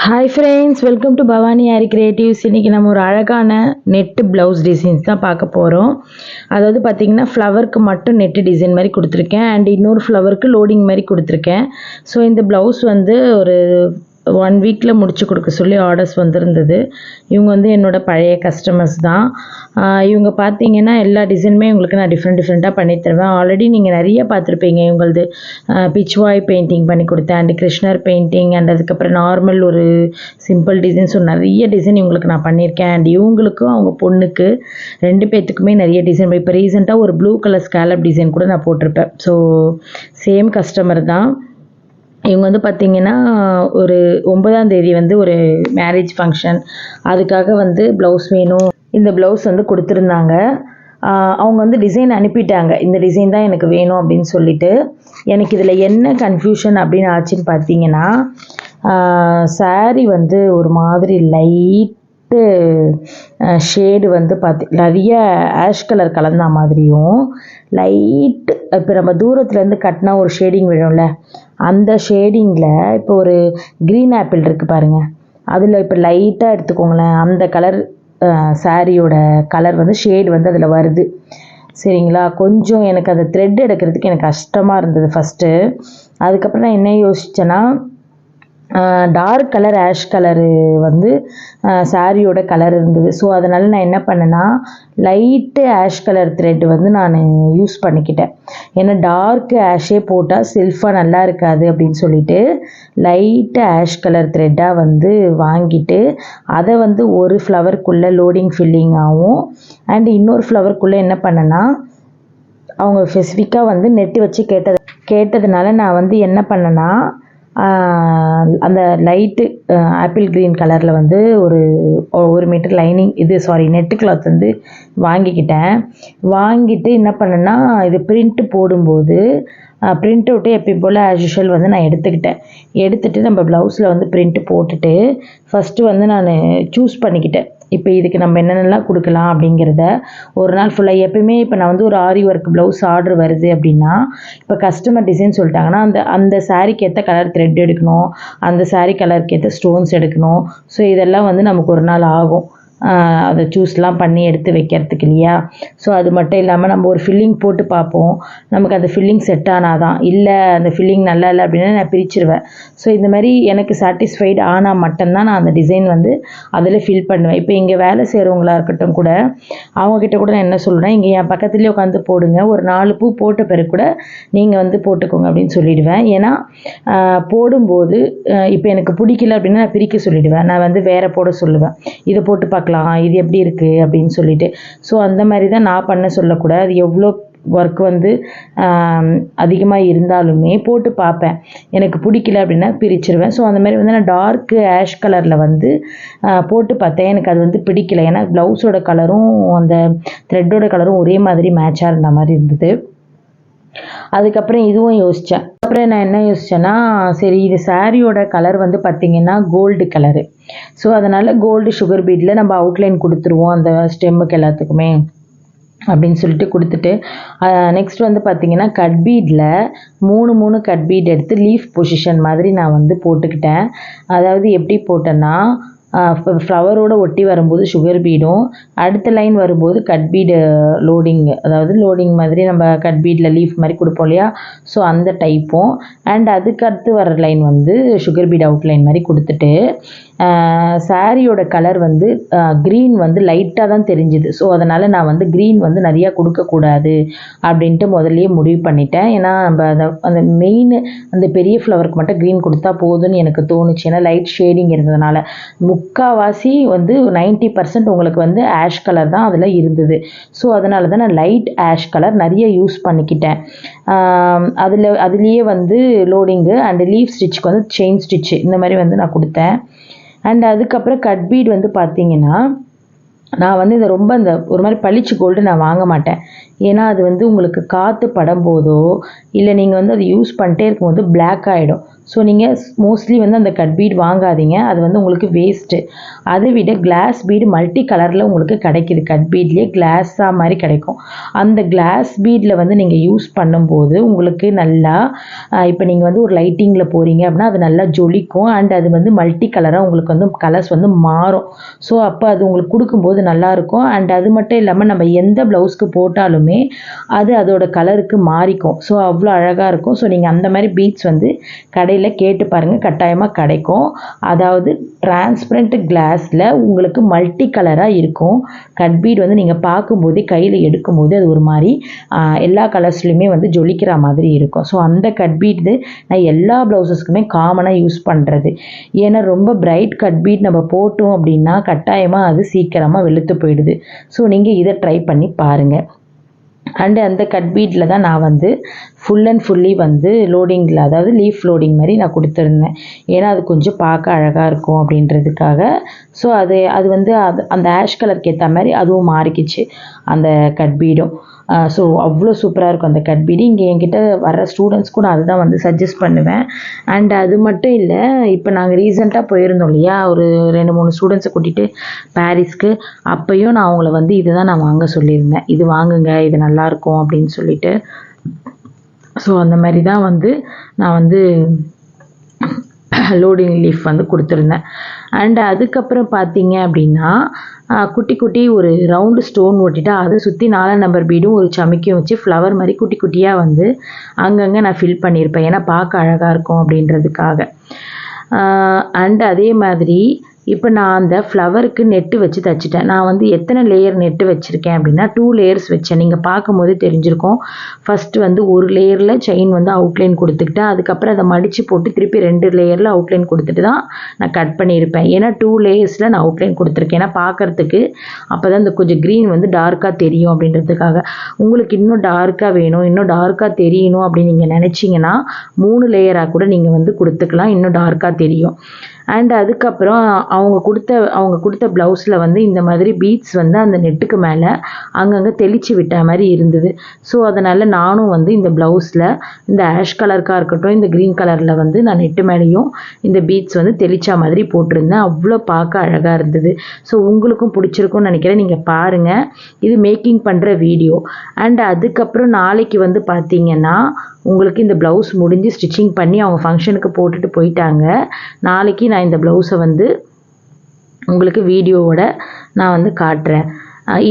Hi friends, welcome to Bhavani aari creatives. இன்றைக்கி நம்ம ஒரு அழகான நெட்டு ப்ளவுஸ் டிசைன்ஸ் தான் பார்க்க போகிறோம். அதாவது பார்த்திங்கன்னா ஃப்ளவருக்கு மட்டும் நெட்டு டிசைன் மாதிரி கொடுத்துருக்கேன் அண்ட் இன்னொரு ஃப்ளவருக்கு லோடிங் மாதிரி கொடுத்துருக்கேன். ஸோ இந்த ப்ளவுஸ் வந்து ஒரு 1 வீக்கில் முடிச்சு கொடுக்க சொல்லி ஆர்டர்ஸ் வந்திருந்தது. இவங்க வந்து என்னோடய பழைய கஸ்டமர்ஸ் தான். இவங்க பார்த்தீங்கன்னா எல்லா டிசைனுமே உங்களுக்கு நான் டிஃப்ரெண்ட்டாக பண்ணி தருவேன். ஆல்ரெடி நீங்கள் நிறைய பார்த்துருப்பீங்க. இவங்களது பிச்வாய் பெயிண்டிங் பண்ணி கொடுத்தேன் அண்ட் கிருஷ்ணர் பெயிண்டிங் அண்ட் அதுக்கப்புறம் நார்மல் ஒரு சிம்பிள் டிசைன். ஸோ நிறைய டிசைன் இவங்களுக்கு நான் பண்ணியிருக்கேன். அண்ட் இவங்களுக்கும் அவங்க பொண்ணுக்கு 2 பேர்த்துக்குமே நிறைய டிசைன். இப்போ ரீசெண்டாக ஒரு ப்ளூ கலர் ஸ்கேலப் டிசைன் கூட நான் போட்டிருப்பேன். ஸோ சேம் கஸ்டமர் தான். இவங்க வந்து பார்த்திங்கன்னா ஒரு 9ஆம் தேதி வந்து ஒரு மேரேஜ் ஃபங்க்ஷன், அதுக்காக வந்து ப்ளவுஸ் வேணும். இந்த ப்ளவுஸ் வந்து கொடுத்துருந்தாங்க. அவங்க வந்து டிசைன் அனுப்பிட்டாங்க, இந்த டிசைன் தான் எனக்கு வேணும் அப்படின்னு சொல்லிட்டு. எனக்கு இதில் என்ன கன்ஃபியூஷன் அப்படின்னு ஆச்சுன்னு பார்த்தீங்கன்னா, சாரீ வந்து ஒரு மாதிரி லைட்டு ஷேடு வந்து நிறைய ஆஷ் கலர் கலந்த மாதிரியும், லைட்டு இப்போ நம்ம தூரத்துலேருந்து கட்டினா ஒரு ஷேடிங் விழும்ல, அந்த ஷேடிங்கில் இப்போ ஒரு க்ரீன் ஆப்பிள் இருக்குது பாருங்கள், அதில் இப்போ லைட்டாக எடுத்துக்கோங்களேன், அந்த கலர் சாரியோட கலர் வந்து ஷேடு வந்து அதில் வருது. சரிங்களா? கொஞ்சம் எனக்கு அந்த த்ரெட் எடுக்கிறதுக்கு எனக்கு கஷ்டமாக இருந்தது ஃபஸ்ட்டு. அதுக்கப்புறம் நான் என்ன யோசித்தேன்னா, டார்க் கலர் ஆஷ் கலரு வந்து சாரியோட கலர் இருந்தது. ஸோ அதனால் நான் என்ன பண்ணேன்னா, லைட்டு ஆஷ் கலர் த்ரெட் வந்து நான் யூஸ் பண்ணிக்கிட்டேன். ஏன்னா டார்க்கு ஆஷே போட்டால் செல்ஃபாக நல்லா இருக்காது அப்படின்னு சொல்லிட்டு லைட்டு ஆஷ் கலர் த்ரெட்டாக வந்து வாங்கிட்டு அதை வந்து ஒரு ஃப்ளவருக்குள்ளே லோடிங் ஃபில்லிங்காகவும் அண்ட் இன்னொரு ஃப்ளவருக்குள்ளே என்ன பண்ணேன்னா, அவங்க ஸ்பெசிஃபிக்காக வந்து நெட்டு வச்சு கேட்டதுனால நான் வந்து என்ன பண்ணேன்னா, அந்த லைட்டு ஆப்பிள் க்ரீன் கலரில் வந்து ஒரு 1 மீட்டர் லைனிங் நெட்டு கிளாத் வந்து வாங்கிட்டு என்ன பண்ணேன்னா, இது பிரிண்ட்டு போடும்போது பிரிண்ட் அவுட்டு எப்பயும் போல் ஆஸ் யூஷுவல் வந்து நான் எடுத்துகிட்டு நம்ம ப்ளவுஸில் வந்து பிரிண்ட்டு போட்டுட்டு ஃபஸ்ட்டு வந்து நான் சூஸ் பண்ணிக்கிட்டேன். இப்போ இதுக்கு நம்ம என்னென்னலாம் கொடுக்கலாம் அப்படிங்கிறத ஒரு நாள் ஃபுல்லாக. எப்பயுமே இப்போ நான் வந்து ஒரு ஆரி ஒர்க் ப்ளவுஸ் ஆர்டர் வருது அப்படின்னா, இப்போ கஸ்டமர் டிசைன் சொல்லிட்டாங்கன்னா அந்த சாரீக்கு ஏற்ற கலர் த்ரெட் எடுக்கணும், அந்த சாரீ கலருக்கு ஏற்ற ஸ்டோன்ஸ் எடுக்கணும். ஸோ இதெல்லாம் வந்து நமக்கு ஒரு நாள் ஆகும் அதை சூஸ்லாம் பண்ணி எடுத்து வைக்கிறதுக்கு இல்லையா? ஸோ அது மட்டும் இல்லாமல் நம்ம ஒரு ஃபில்லிங் போட்டு பார்ப்போம், நமக்கு அந்த ஃபில்லிங் செட் ஆனால் தான், இல்லை அந்த ஃபில்லிங் நல்லா இல்லை அப்படின்னா நான் பிரிச்சுருவேன். ஸோ இந்த மாதிரி எனக்கு சாட்டிஸ்ஃபைடு ஆனால் மட்டும்தான் நான் அந்த டிசைன் வந்து அதில் ஃபில் பண்ணுவேன். இப்போ இங்கே வேலை செய்கிறவங்களா இருக்கட்டும் கூட, அவங்கக்கிட்ட கூட நான் என்ன சொல்லுவேன்னா, இங்கே என் பக்கத்துலேயே உட்காந்து போடுங்க, ஒரு 4 பூ போட்ட பிறகு கூட நீங்கள் வந்து போட்டுக்கோங்க அப்படின்னு சொல்லிவிடுவேன். ஏன்னா போடும்போது இப்போ எனக்கு பிடிக்கல அப்படின்னா நான் பிரிக்க சொல்லிவிடுவேன். நான் வந்து வேறு போட சொல்லுவேன், இதை போட்டு பார்க்கலாம், இது எப்படி இருக்குது அப்படின்னு சொல்லிட்டு. ஸோ அந்த மாதிரி தான் நான் பண்ண சொல்லக்கூடாது. அது எவ்வளோ ஒர்க் வந்து அதிகமாக இருந்தாலுமே போட்டு பார்ப்பேன், எனக்கு பிடிக்கல அப்படின்னா பிரிச்சுருவேன். ஸோ அந்த மாதிரி வந்து நான் டார்க்கு ஆஷ் கலரில் வந்து போட்டு பார்த்தேன், எனக்கு அது வந்து பிடிக்கல. ஏன்னா ப்ளவுஸோட கலரும் அந்த த்ரெட்டோட கலரும் ஒரே மாதிரி மேட்சாக இருந்த மாதிரி இருந்தது. அதுக்கப்புறம் இதுவும் யோசித்தேன். அப்புறம் நான் என்ன யோசித்தேன்னா, சரி இது சாரியோட கலர் வந்து பார்த்திங்கன்னா கோல்டு கலரு. ஸோ அதனால் கோல்டு சுகர் பீடில் நம்ம அவுட்லைன் கொடுத்துருவோம் அந்த ஸ்டெம்முக்கு எல்லாத்துக்குமே அப்படின்னு சொல்லிட்டு கொடுத்துட்டு, நெக்ஸ்ட் வந்து பார்த்திங்கன்னா கட் பீடில் 3 கட் பீட் எடுத்து லீஃப் பொசிஷன் மாதிரி நான் வந்து போட்டுக்கிட்டேன். அதாவது எப்படி போட்டேன்னா, ஃப்ளவரோடு ஒட்டி வரும்போது சுகர் பீடும், அடுத்த லைன் வரும்போது கட் பீடு லோடிங் மாதிரி நம்ம கட் பீடில் லீஃப் மாதிரி கொடுப்போம் இல்லையா? ஸோ அந்த டைப்பும் அண்ட் அதுக்கு அடுத்து வர லைன் வந்து சுகர் பீட் அவுட்லைன் மாதிரி கொடுத்துட்டு, சாரியோட கலர் வந்து க்ரீன் வந்து லைட்டாக தான் தெரிஞ்சுது. ஸோ அதனால் நான் வந்து க்ரீன் வந்து நிறையா கொடுக்கக்கூடாது அப்படின்ட்டு முதல்லையே முடிவு பண்ணிட்டேன். ஏன்னா நம்ம அந்த மெயின் அந்த பெரிய ஃப்ளவருக்கு மட்டும் க்ரீன் கொடுத்தா போதும்னு எனக்கு தோணுச்சு. ஏன்னா லைட் ஷேடிங் இருந்ததுனால முக்கால்வாசி வந்து 90% உங்களுக்கு வந்து ஆஷ் கலர் தான் அதில் இருந்தது. ஸோ அதனால தான் நான் லைட் ஆஷ் கலர் நிறைய யூஸ் பண்ணிக்கிட்டேன். அதுலேயே வந்து லோடிங்கு அண்ட் லீஃப் ஸ்டிச்சுக்கு வந்து செயின் ஸ்டிச்சு இந்த மாதிரி வந்து நான் கொடுத்தேன். அண்ட் அதுக்கப்புறம் கட் பீட் வந்து பார்த்திங்கன்னா, நான் வந்து இதை ரொம்ப அந்த ஒரு மாதிரி பளிச்சு கோல்டு நான் வாங்க மாட்டேன். ஏன்னா அது வந்து உங்களுக்கு காற்று படும் போதோ இல்லை நீங்கள் வந்து அதை யூஸ் பண்ணிட்டே இருக்கும்போது பிளாக் ஆகிடும். ஸோ நீங்கள் மோஸ்ட்லி வந்து அந்த கட் பீட் வாங்காதீங்க, அது வந்து உங்களுக்கு வேஸ்ட்டு. அதை விட கிளாஸ் பீடு மல்டி கலரில் உங்களுக்கு கிடைக்கிது, கட் பீட்லேயே கிளாஸாக மாதிரி கிடைக்கும். அந்த கிளாஸ் பீடில் வந்து நீங்கள் யூஸ் பண்ணும்போது உங்களுக்கு நல்லா இப்போ நீங்கள் வந்து ஒரு லைட்டிங்கில் போகிறீங்க அப்படின்னா அது நல்லா ஜொலிக்கும். அண்ட் அது வந்து மல்டி கலராக உங்களுக்கு வந்து கலர்ஸ் வந்து மாறும். ஸோ அப்போ அது உங்களுக்கு கொடுக்கும்போது நல்லாயிருக்கும். அண்ட் அது மட்டும் இல்லாமல் நம்ம எந்த ப்ளவுஸ்க்கு போட்டாலுமே அது அதோட கலருக்கு மாறிக்கும். ஸோ அவ்வளோ அழகாக இருக்கும். ஸோ நீங்கள் அந்த மாதிரி பீட்ஸ் வந்து கடையில் கேட்டு பாருங்கள், கட்டாயமாக கிடைக்கும். அதாவது டிரான்ஸ்பரண்ட் கிளாஸில் உங்களுக்கு மல்டி கலராக இருக்கும். கட் பீட் வந்து நீங்கள் பார்க்கும்போதே கையில் எடுக்கும்போது அது ஒரு மாதிரி எல்லா கலர்ஸ்லையுமே வந்து ஜொலிக்கிற மாதிரி இருக்கும். ஸோ அந்த கட் பீட் நான் எல்லா ப்ளவுசஸ்க்குமே காமனாக யூஸ் பண்ணுறது. ஏன்னா ரொம்ப பிரைட் கட் பீட் நம்ம போட்டோம் அப்படின்னா கட்டாயமாக அது சீக்கிரமாக வெளுத்து போயிடுது. ஸோ நீங்கள் இதை ட்ரை பண்ணி பாருங்கள். அண்டு அந்த கட் பீட்டில் தான் நான் வந்து ஃபுல் அண்ட் ஃபுல்லி வந்து லோடிங்கில், அதாவது லீஃப் லோடிங் மாதிரி நான் கொடுத்துருந்தேன். ஏன்னா அது கொஞ்சம் பார்க்க அழகாக இருக்கும் அப்படின்றதுக்காக. ஸோ அது வந்து அந்த ஆஷ் கலருக்கு ஏற்ற மாதிரி அதுவும் மாறிக்கிச்சு அந்த கட் பீடும். ஸோ அவ்வளோ சூப்பராக இருக்கும் அந்த கட் பீடு. இங்கே என்கிட்ட வர ஸ்டூடெண்ட்ஸ்க்கும் நான் அதுதான் வந்து சஜஸ்ட் பண்ணுவேன். அண்ட் அது மட்டும் இல்லை, இப்போ நாங்கள் ரீசெண்டாக போயிருந்தோம் இல்லையா, ஒரு 2-3 ஸ்டூடெண்ட்ஸை கூட்டிகிட்டு பாரிஸ்க்கு. அப்போயும் நான் அவங்கள வந்து இதுதான் நான் வாங்க சொல்லியிருந்தேன், இது வாங்குங்க, இது நல்லாயிருக்கும் அப்படின்னு சொல்லிட்டு. ஸோ அந்த மாதிரி தான் வந்து நான் வந்து லோடிங் லீஃப் வந்து கொடுத்துருந்தேன். அண்ட் அதுக்கப்புறம் பார்த்தீங்க அப்படின்னா குட்டி குட்டி ஒரு ரவுண்டு ஸ்டோன் ஒட்டிட்டு அதை சுற்றி 4 நம்பர் பீடும் ஒரு சமிக்கியும் வச்சு ஃப்ளவர் மாதிரி குட்டி குட்டியாக வந்து அங்கங்கே நான் ஃபில் பண்ணியிருப்பேன். ஏன்னா பார்க்க அழகாக இருக்கும் அப்படின்றதுக்காக. அண்ட் அதே மாதிரி இப்போ நான் அந்த ஃப்ளவருக்கு நெட்டு வச்சு தைச்சிட்டேன். நான் வந்து எத்தனை லேயர் நெட்டு வச்சுருக்கேன் அப்படின்னா 2 லேயர்ஸ் வச்சேன். நீங்கள் பார்க்கும்போது தெரிஞ்சிருக்கும். ஃபஸ்ட்டு வந்து ஒரு லேயரில் செயின் வந்து அவுட்லைன் கொடுத்துக்கிட்டேன். அதுக்கப்புறம் அதை மடித்து போட்டு திருப்பி 2 லேயரில் அவுட்லைன் கொடுத்துட்டு தான் நான் கட் பண்ணியிருப்பேன். ஏன்னா 2 லேயர்ஸில் நான் அவுட்லைன் கொடுத்துருக்கேன். ஏன்னா பார்க்குறதுக்கு அப்போ தான் இந்த கொஞ்சம் க்ரீன் வந்து டார்க்காக தெரியும் அப்படின்றதுக்காக. உங்களுக்கு இன்னும் டார்க்காக வேணும், இன்னும் டார்க்காக தெரியணும் அப்படின்னு நீங்கள் நினச்சிங்கன்னா 3 லேயராக கூட நீங்கள் வந்து கொடுத்துக்கலாம், இன்னும் டார்க்காக தெரியும். அண்ட் அதுக்கப்புறம் அவங்க கொடுத்த ப்ளவுஸில் வந்து இந்த மாதிரி பீட்ஸ் வந்து அந்த நெட்டுக்கு மேலே அங்கங்கே தெளித்து விட்ட மாதிரி இருந்தது. ஸோ அதனால் நானும் வந்து இந்த ப்ளவுஸில் இந்த ஆஷ் கலருக்காக இருக்கட்டும், இந்த க்ரீன் கலரில் வந்து நான் நெட்டு மேலேயும் இந்த பீட்ஸ் வந்து தெளித்த மாதிரி போட்டிருந்தேன். அவ்வளோ பார்க்க அழகாக இருந்தது. ஸோ உங்களுக்கும் பிடிச்சிருக்கும்னு நினைக்கிறேன். நீங்கள் பாருங்கள், இது மேக்கிங் பண்ணுற வீடியோ. அண்ட் அதுக்கப்புறம் நாளைக்கு வந்து பார்த்தீங்கன்னா உங்களுக்கு இந்த ப்ளவுஸ் முடிஞ்சு ஸ்டிச்சிங் பண்ணி அவங்க ஃபங்க்ஷனுக்கு போட்டுட்டு போயிட்டாங்க. நாளைக்கு நான் இந்த ப்ளவுஸை வந்து உங்களுக்கு வீடியோவோட நான் வந்து காட்டுறேன்.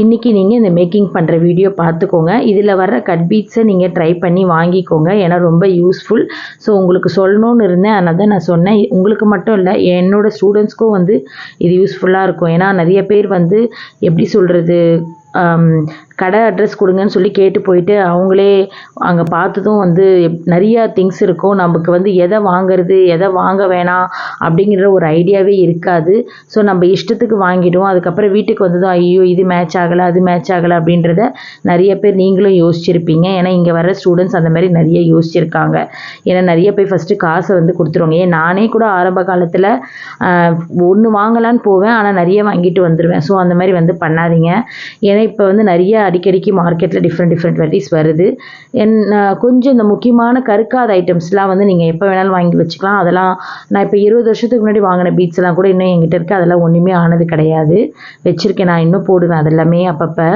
இன்றைக்கி நீங்கள் இந்த மேக்கிங் பண்ணுற வீடியோ பார்த்துக்கோங்க. இதில் வர்ற கட் பீட்ஸை நீங்கள் ட்ரை பண்ணி வாங்கிக்கோங்க, ஏன்னா ரொம்ப யூஸ்ஃபுல். ஸோ உங்களுக்கு சொல்லணும்னு இருந்தேன், அதனால் தான் நான் சொன்னேன். உங்களுக்கு மட்டும் இல்லை, என்னோடய ஸ்டூடெண்ட்ஸ்க்கும் வந்து இது யூஸ்ஃபுல்லாக இருக்கும். ஏன்னா நிறைய பேர் வந்து எப்படி சொல்கிறது, கடை அட்ரஸ் கொடுங்கன்னு சொல்லி கேட்டு போயிட்டு அவங்களே அங்கே பார்த்ததும் வந்து நிறையா திங்ஸ் இருக்கும். நமக்கு வந்து எதை வாங்கிறது எதை வாங்க வேணாம் அப்படிங்கிற ஒரு ஐடியாவே இருக்காது. ஸோ நம்ம இஷ்டத்துக்கு வாங்கிடுவோம். அதுக்கப்புறம் வீட்டுக்கு வந்ததும் ஐயோ இது மேட்ச் ஆகலை அது மேட்ச் ஆகலை அப்படின்றத நிறைய பேர் நீங்களும் யோசிச்சிருப்பீங்க. ஏன்னா இங்கே வர ஸ்டூடெண்ட்ஸ் அந்த மாதிரி நிறைய யோசிச்சிருக்காங்க. ஏன்னா நிறைய பேர் ஃபஸ்ட்டு காசை வந்து கொடுத்துருவாங்க. ஏன் நானே கூட ஆரம்ப காலத்தில் ஒன்று வாங்கலான்னு போவேன், ஆனால் நிறைய வாங்கிட்டு வந்துடுவேன். ஸோ அந்த மாதிரி வந்து பண்ணாதீங்க. ஏன்னா இப்போ வந்து நிறைய அடிக்கடிக்கு மார்க்கெட்டில் டிஃப்ரெண்ட் வெரைட்டிஸ் வருது. கொஞ்சம் இந்த முக்கியமான கருக்காத ஐட்டம்ஸ்லாம் வந்து நீங்கள் எப்போ வேணாலும் வாங்கி வச்சுக்கலாம். அதெல்லாம் நான் இப்போ 20 வருஷத்துக்கு முன்னாடி வாங்கின பீட்ஸ்லாம் கூட இன்னும் என்கிட்ட இருக்குது. அதெல்லாம் ஒன்றுமே ஆனது கிடையாது, வச்சுருக்கேன். நான் இன்னும் போடுவேன் அதெல்லாமே அப்பப்போ.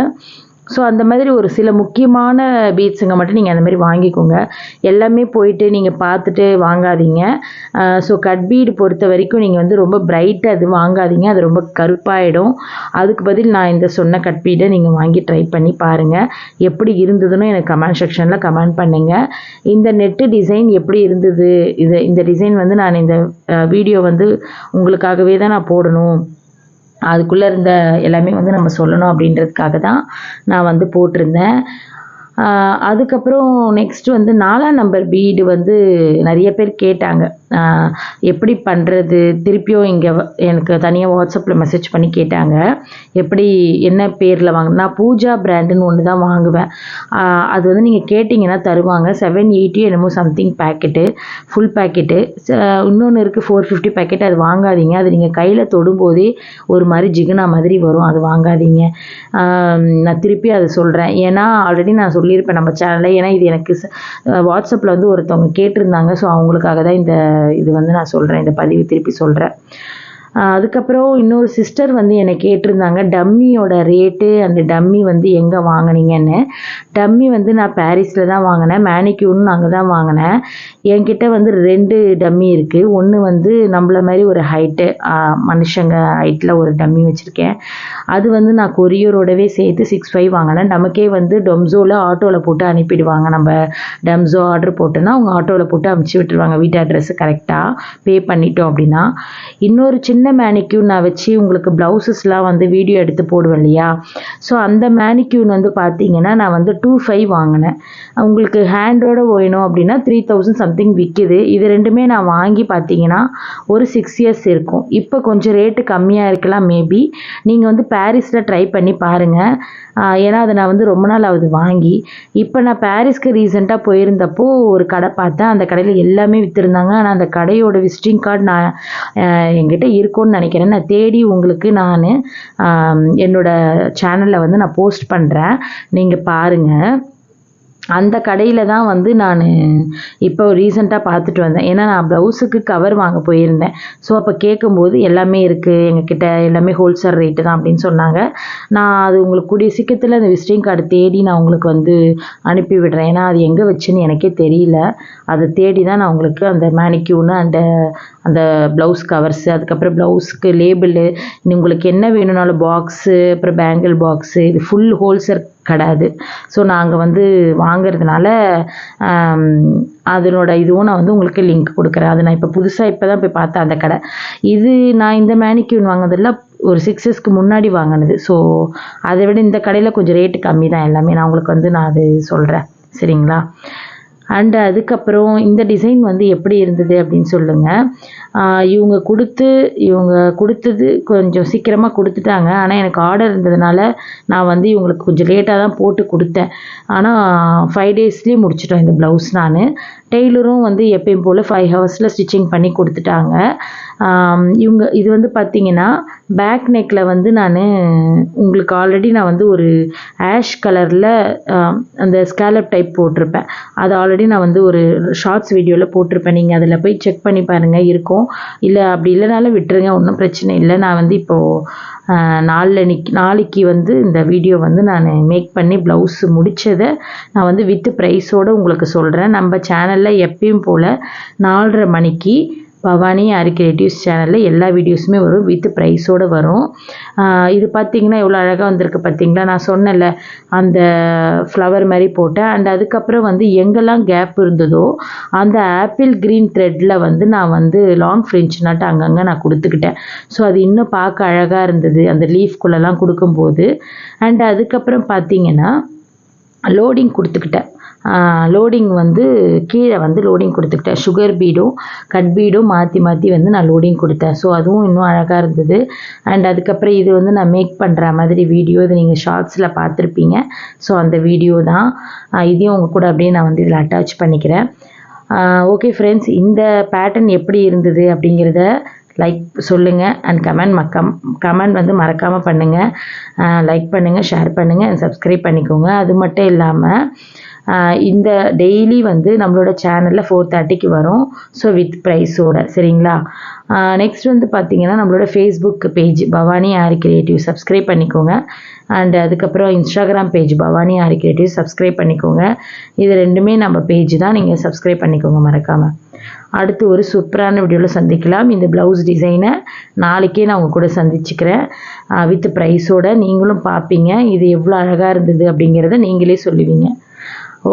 ஸோ அந்த மாதிரி ஒரு சில முக்கியமான பீட்ஸுங்க மட்டும் நீங்கள் அந்த மாதிரி வாங்கிக்கோங்க. எல்லாமே போயிட்டு நீங்கள் பார்த்துட்டு வாங்காதீங்க. ஸோ கட் பீடு பொறுத்த வரைக்கும் நீங்கள் வந்து ரொம்ப பிரைட்டாக அது வாங்காதீங்க, அது ரொம்ப கருப்பாயிடும். அதுக்கு பதில் நான் இந்த சொன்ன கட் பீடை நீங்கள் வாங்கி ட்ரை பண்ணி பாருங்கள். எப்படி இருந்ததுன்னு எனக்கு கமெண்ட் செக்ஷனில் கமெண்ட் பண்ணுங்கள். இந்த நெட்டு டிசைன் எப்படி இருந்தது, இந்த டிசைன் வந்து நான் இந்த வீடியோ வந்து உங்களுக்காகவே தான் நான் போடணும், அதுக்குள்ளே இருந்த எல்லாமே வந்து நம்ம சொல்லணும் அப்படின்றதுக்காக தான் நான் வந்து போட்டிருந்தேன். அதுக்கப்புறம் நெக்ஸ்ட்டு வந்து 4ஆம் நம்பர் பீடு வந்து நிறைய பேர் கேட்டாங்க, எப்படி பண்ணுறது, திருப்பியும் இங்கே எனக்கு தனியாக வாட்ஸ்அப்பில் மெசேஜ் பண்ணி கேட்டாங்க எப்படி என்ன பேரில் வாங்கினா. பூஜா பிராண்டுன்னு ஒன்று தான் வாங்குவேன். அது வந்து நீங்கள் கேட்டிங்கன்னா தருவாங்க. 780 என்னமோ சம்திங் பேக்கெட்டு, ஃபுல் பேக்கெட்டு. இன்னொன்று இருக்குது 450 பேக்கெட், அது வாங்காதீங்க. அது நீங்கள் கையில் தொடும்போதே ஒரு மாதிரி ஜிகுனா மாதிரி வரும், அது வாங்காதீங்க. நான் திருப்பி அதை சொல்கிறேன், ஏன்னா ஆல்ரெடி நான் சொல்லியிருப்பேன் நம்ம சேனலில். ஏன்னா இது எனக்கு வாட்ஸ்அப்பில் வந்து ஒருத்தவங்க கேட்டிருந்தாங்க. ஸோ அவங்களுக்காக தான் இந்த இது வந்து நான் சொல்கிறேன், இந்த பதிவு திருப்பி சொல்கிறேன். அதுக்கப்புறம் இன்னொரு சிஸ்டர் வந்து என்னை கேட்டிருந்தாங்க டம்மியோட ரேட்டு அந்த டம்மி வந்து எங்கே வாங்கினீங்கன்னு. டம்மி வந்து நான் பாரிஸில் தான் வாங்கினேன், மேனிக்யூர்னு அங்கே தான் வாங்கினேன். என்கிட்ட வந்து 2 டம்மி இருக்குது. ஒன்று வந்து நம்மள மாதிரி ஒரு ஹைட்டு, மனுஷங்க ஹைட்டில் ஒரு டம்மி வச்சுருக்கேன். அது வந்து நான் கொரியரோடவே சேர்த்து 6,500 வாங்கினேன். நமக்கே வந்து டொம்ஸோவில் ஆட்டோவில் போட்டு அனுப்பிடுவாங்க. நம்ம டம்ஸோ ஆர்டர் போட்டோன்னா அவங்க ஆட்டோவில் போட்டு அனுப்பிச்சி விட்டுருவாங்க வீட்டு அட்ரஸ் கரெக்டாக பே பண்ணிட்டோம் அப்படின்னா. இன்னொரு சின்ன மேனிக்யூர் நான் வச்சு உங்களுக்கு ப்ளவுசஸ்லாம் வந்து வீடியோ எடுத்து போடுவேன் இல்லையா, ஸோ அந்த மேனிக்யூர் வந்து பார்த்தீங்கன்னா நான் வந்து 2,500 வாங்கினேன். உங்களுக்கு ஹேண்டோட வேணும் அப்படின்னா 3,000 சம்திங் விற்கிது. இது ரெண்டுமே நான் வாங்கி பார்த்தீங்கன்னா ஒரு 6 இயர்ஸ் இருக்கும். இப்போ கொஞ்சம் ரேட்டு கம்மியாக இருக்கலாம் மேபி. நீங்கள் வந்து பாரிஸில் ட்ரை பண்ணி பாருங்கள். ஏன்னா அதை நான் வந்து ரொம்ப நாள் ஆகுது வாங்கி. இப்போ நான் பாரிஸ்க்கு ரீசெண்டாக போயிருந்தப்போ ஒரு கடை பார்த்தேன். அந்த கடையில் எல்லாமே விற்றுருந்தாங்க. ஆனால் அந்த கடையோட விசிட்டிங் கார்டு நான் என்கிட்ட இருக்கும்னு நினைக்கிறேன். நான் தேடி உங்களுக்கு நான் என்னோடய சேனலில் வந்து நான் போஸ்ட் பண்ணுறேன், நீங்கள் பாருங்கள். அந்த கடையில் தான் வந்து நான் இப்போ ரீசெண்டாக பார்த்துட்டு வந்தேன். ஏன்னா நான் ப்ளவுஸுக்கு கவர் வாங்க போயிருந்தேன். ஸோ அப்போ கேட்கும்போது எல்லாமே இருக்குது எங்ககிட்ட, எல்லாமே ஹோல்சேல் ரேட்டு தான் அப்படின்னு சொன்னாங்க. நான் அது உங்களுக்கு கூடிய சீக்கிரத்தில் அந்த விசிட்டிங் கார்டு தேடி நான் உங்களுக்கு வந்து அனுப்பி விடுறேன். ஏன்னா அது எங்கே வச்சுன்னு எனக்கே தெரியல. அதை தேடி தான் நான் உங்களுக்கு அந்த மேனிக்யூர்னு அந்த ப்ளவுஸ் கவர்ஸு, அதுக்கப்புறம் ப்ளவுஸுக்கு லேபிளு, உங்களுக்கு என்ன வேணும்னாலும் பாக்ஸு, அப்புறம் பேங்கிள் பாக்ஸு, இது ஃபுல் ஹோல்சேல் கிடையாது. ஸோ நாங்கள் வந்து வாங்கிறதுனால அதனோட இதுவும் நான் வந்து உங்களுக்கு லிங்க் கொடுக்குறேன். அது நான் இப்போ புதுசாக இப்போ தான் போய் பார்த்தேன் அந்த கடை. இது நான் இந்த மேனிக்யூர் வாங்கினதில் ஒரு 6 இயர்ஸ்க்கு முன்னாடி வாங்கினது. ஸோ அதை விட இந்த கடையில் கொஞ்சம் ரேட்டு கம்மி தான் எல்லாமே. நான் உங்களுக்கு வந்து நான் அது சொல்கிறேன், சரிங்களா? அண்டு அதுக்கப்புறம் இந்த டிசைன் வந்து எப்படி இருந்தது அப்படின்னு சொல்லுங்கள். இவங்க கொடுத்தது கொஞ்சம் சீக்கிரமாக கொடுத்துட்டாங்க. ஆனால் எனக்கு ஆர்டர் இருந்ததுனால நான் வந்து இவங்களுக்கு கொஞ்சம் லேட்டாக தான் போட்டு கொடுத்தேன். ஆனால் 5 டேஸ்லேயே முடிச்சிட்டோம் இந்த ப்ளவுஸ். நான் டெய்லரும் வந்து எப்பயும் போல் 5 ஹவர்ஸில் ஸ்டிச்சிங் பண்ணி கொடுத்துட்டாங்க. இது வந்து பார்த்திங்கன்னா பேக் நெக்கில் வந்து நான் உங்களுக்கு ஆல்ரெடி நான் வந்து ஒரு ஆஷ் கலரில் அந்த ஸ்கேலப் டைப் போட்டிருப்பேன். அது ஆல்ரெடி நான் வந்து ஒரு ஷார்ட்ஸ் வீடியோவில் போட்டிருப்பேன். நீங்கள் அதில் போய் செக் பண்ணி பாருங்கள், இருக்கும். இல்லை அப்படி இல்லைனாலும் விட்டுருங்க, ஒன்றும் பிரச்சனை இல்லை. நான் வந்து இப்போது நாளைக்கு வந்து இந்த வீடியோ வந்து நான் மேக் பண்ணி ப்ளவுஸ் முடித்ததை நான் வந்து வித் ப்ரைஸோடு உங்களுக்கு சொல்கிறேன். நம்ம சேனலில் எப்பயும் போல் 4:30 மணிக்கு பவானி ஆரி கிரியேட்டிவ்ஸ் சேனலில் எல்லா வீடியோஸுமே வரும், வித் ப்ரைஸோடு வரும். இது பார்த்திங்கன்னா எவ்வளோ அழகாக வந்திருக்கு பார்த்திங்களா? நான் சொன்னேன்ல அந்த ஃப்ளவர் மாதிரி போட்டேன். அண்ட் அதுக்கப்புறம் வந்து எங்கெல்லாம் கேப் இருந்ததோ அந்த ஆப்பிள் க்ரீன் த்ரெட்டில் வந்து நான் வந்து லாங் ஃப்ரெஞ்ச் நாட்டு அங்கங்கே நான் கொடுத்துக்கிட்டேன். ஸோ அது இன்னும் பார்க்க அழகாக இருந்தது அந்த லீஃப்குள்ளெல்லாம் கொடுக்கும்போது. அண்ட் அதுக்கப்புறம் பார்த்திங்கன்னா லோடிங் கொடுத்துக்கிட்டேன். லோடிங் வந்து கீழே வந்து லோடிங் கொடுத்துக்கிட்டேன். சுகர் பீடும் கட் பீடும் மாற்றி வந்து நான் லோடிங் கொடுத்தேன். ஸோ அதுவும் இன்னும் அழகாக இருந்தது. அண்ட் அதுக்கப்புறம் இது வந்து நான் மேக் பண்ணுற மாதிரி வீடியோ, இது நீங்கள் ஷார்ட்ஸில் பார்த்துருப்பீங்க. ஸோ அந்த வீடியோ தான் இதையும் உங்கள் கூட அப்படியே நான் வந்து இதில் அட்டாச் பண்ணிக்கிறேன். ஓகே ஃப்ரெண்ட்ஸ், இந்த பேட்டர்ன் எப்படி இருந்தது அப்படிங்கிறத லைக் சொல்லுங்கள். அண்ட் கமெண்ட் வந்து மறக்காமல் பண்ணுங்கள். லைக் பண்ணுங்கள், ஷேர் பண்ணுங்கள், அண்ட் சப்ஸ்கிரைப் பண்ணிக்கோங்க. அது மட்டும் இல்லாமல் இந்த டெய்லி வந்து நம்மளோட சேனலில் 4:30க்கு வரும். ஸோ வித் ப்ரைஸோட, சரிங்களா? நெக்ஸ்ட் வந்து பார்த்திங்கன்னா நம்மளோட ஃபேஸ்புக் பேஜ் பவானி ஆரி கிரியேட்டிவ் சப்ஸ்கிரைப் பண்ணிக்கோங்க. அண்ட் அதுக்கப்புறம் இன்ஸ்டாகிராம் பேஜ் பவானி ஆரி கிரியேட்டிவ் சப்ஸ்கிரைப் பண்ணிக்கோங்க. இது ரெண்டுமே நம்ம பேஜ் தான், நீங்கள் சப்ஸ்கிரைப் பண்ணிக்கோங்க மறக்காமல். அடுத்து ஒரு சூப்பரான வீடியோவில் சந்திக்கலாம். இந்த ப்ளவுஸ் டிசைனை நாளைக்கே நான் உங்கள் கூட சந்திச்சுக்கிறேன் வித் ப்ரைஸோட. நீங்களும் பார்ப்பீங்க இது எவ்வளோ அழகாக இருந்தது அப்படிங்கிறத நீங்களே சொல்லுவீங்க.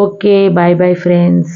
Okay, bye bye friends.